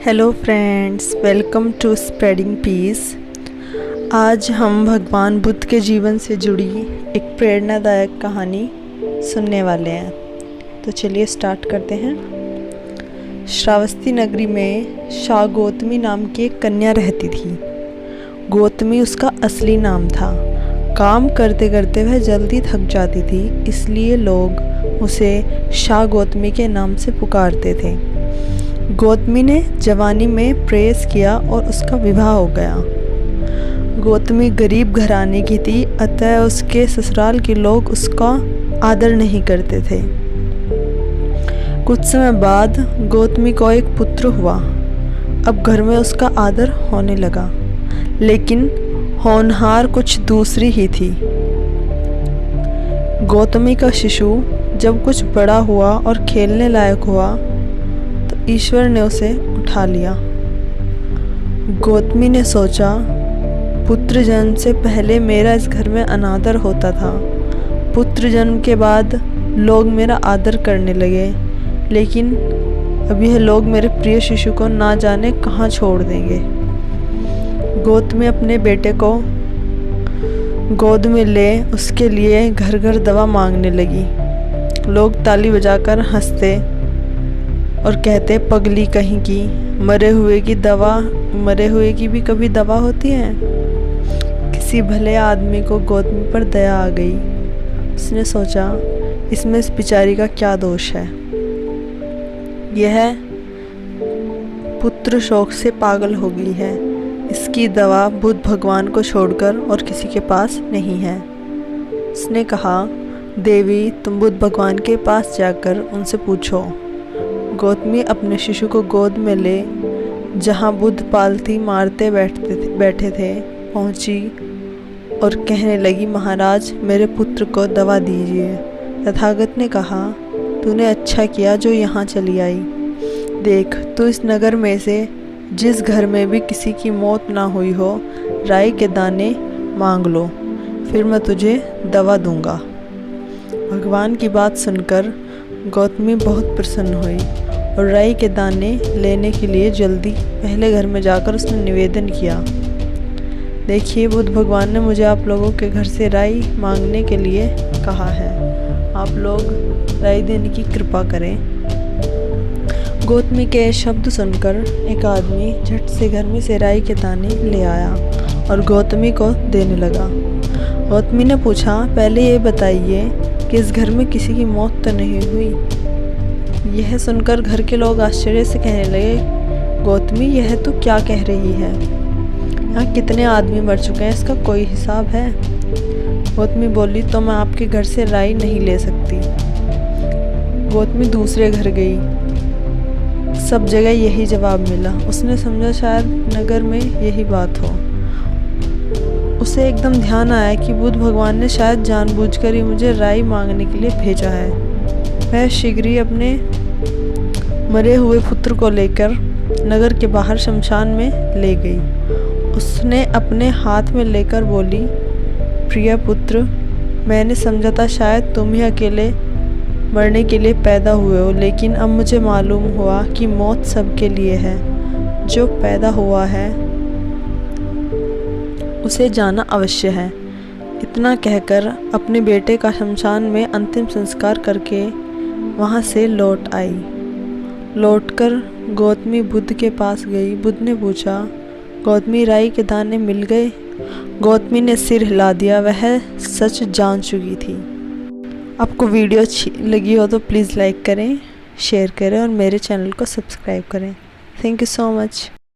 Hello friends, welcome to spreading peace. आज हम भगवान बुद्ध के जीवन से जुड़ी एक प्रेरणादायक कहानी सुनने वाले हैं। तो चलिए स्टार्ट करते हैं। श्रावस्ती नगरी में शाह गौतमी नाम की एक कन्या रहती थी। गौतमी उसका असली नाम था। काम करते करते वह जल्दी थक जाती थी, इसलिए लोग उसे शाह गौतमी के नाम से पुकारते थे। गौतमी ने जवानी में प्रेस किया और उसका विवाह हो गया। गौतमी गरीब घराने की थी, अतः उसके ससुराल के लोग उसका आदर नहीं करते थे। कुछ समय बाद गौतमी को एक पुत्र हुआ। अब घर में उसका आदर होने लगा, लेकिन होनहार कुछ दूसरी ही थी। गौतमी का शिशु जब कुछ बड़ा हुआ और खेलने लायक हुआ तो ईश्वर ने उसे उठा लिया। गौतमी ने सोचा, पुत्र जन्म से पहले मेरा इस घर में अनादर होता था। पुत्र जन्म के बाद लोग मेरा आदर करने लगे, लेकिन अब यह लोग मेरे प्रिय शिशु को ना जाने कहाँ छोड़ देंगे। गौतमी अपने बेटे को गोद में ले उसके लिए घर घर दवा मांगने लगी। लोग ताली बजाकर हंसते और कहते, पगली कहीं की, मरे हुए की भी कभी दवा होती है। किसी भले आदमी को गौतमी पर दया आ गई। उसने सोचा, इसमें इस बेचारी का क्या दोष है। यह पुत्र शोक से पागल हो गई है। इसकी दवा बुद्ध भगवान को छोड़कर और किसी के पास नहीं है। उसने कहा, देवी, तुम बुद्ध भगवान के पास जाकर उनसे पूछो। गौतमी अपने शिशु को गोद में ले जहाँ बुद्ध पालथी मारते बैठे थे पहुँची और कहने लगी, महाराज, मेरे पुत्र को दवा दीजिए। तथागत ने कहा, तूने अच्छा किया जो यहाँ चली आई। देख, तू इस नगर में से जिस घर में भी किसी की मौत ना हुई हो, राई के दाने मांग लो, फिर मैं तुझे दवा दूंगा। भगवान की बात सुनकर गौतमी बहुत प्रसन्न हुई और राई के दाने लेने के लिए जल्दी पहले घर में जाकर उसने निवेदन किया, देखिए, बुद्ध भगवान ने मुझे आप लोगों के घर से राई मांगने के लिए कहा है। आप लोग राई देने की कृपा करें। गौतमी के शब्द सुनकर एक आदमी झट से घर में से राई के दाने ले आया और गौतमी को देने लगा। गौतमी ने पूछा, पहले ये बताइए कि इस घर में किसी की मौत तो नहीं हुई। यह सुनकर घर के लोग आश्चर्य से कहने लगे, गौतमी, यह तो क्या कह रही है? यहाँ कितने आदमी मर चुके हैं, इसका कोई हिसाब है? गौतमी बोली, तो मैं आपके घर से राई नहीं ले सकती। गौतमी दूसरे घर गई। सब जगह यही जवाब मिला। उसने समझा शायद नगर में यही बात हो। उसे एकदम ध्यान आया कि बुद्ध भगवान ने शायद जानबूझकर ही मुझे राई मांगने के लिए भेजा है। वह शीघ्र ही अपने मरे हुए पुत्र को लेकर नगर के बाहर शमशान में ले गई। उसने अपने हाथ में लेकर बोली, प्रिय पुत्र, मैंने समझा था शायद तुम ही अकेले मरने के लिए पैदा हुए हो, लेकिन अब मुझे मालूम हुआ कि मौत सबके लिए है। जो पैदा हुआ है उसे जाना अवश्य है। इतना कहकर अपने बेटे का शमशान में अंतिम संस्कार करके वहाँ से लौट आई। लौटकर गौतमी बुद्ध के पास गई। बुद्ध ने पूछा, गौतमी, राई के दाने मिल गए? गौतमी ने सिर हिला दिया। वह सच जान चुकी थी। आपको वीडियो अच्छी लगी हो तो प्लीज़ लाइक करें, शेयर करें और मेरे चैनल को सब्सक्राइब करें। Thank you so much.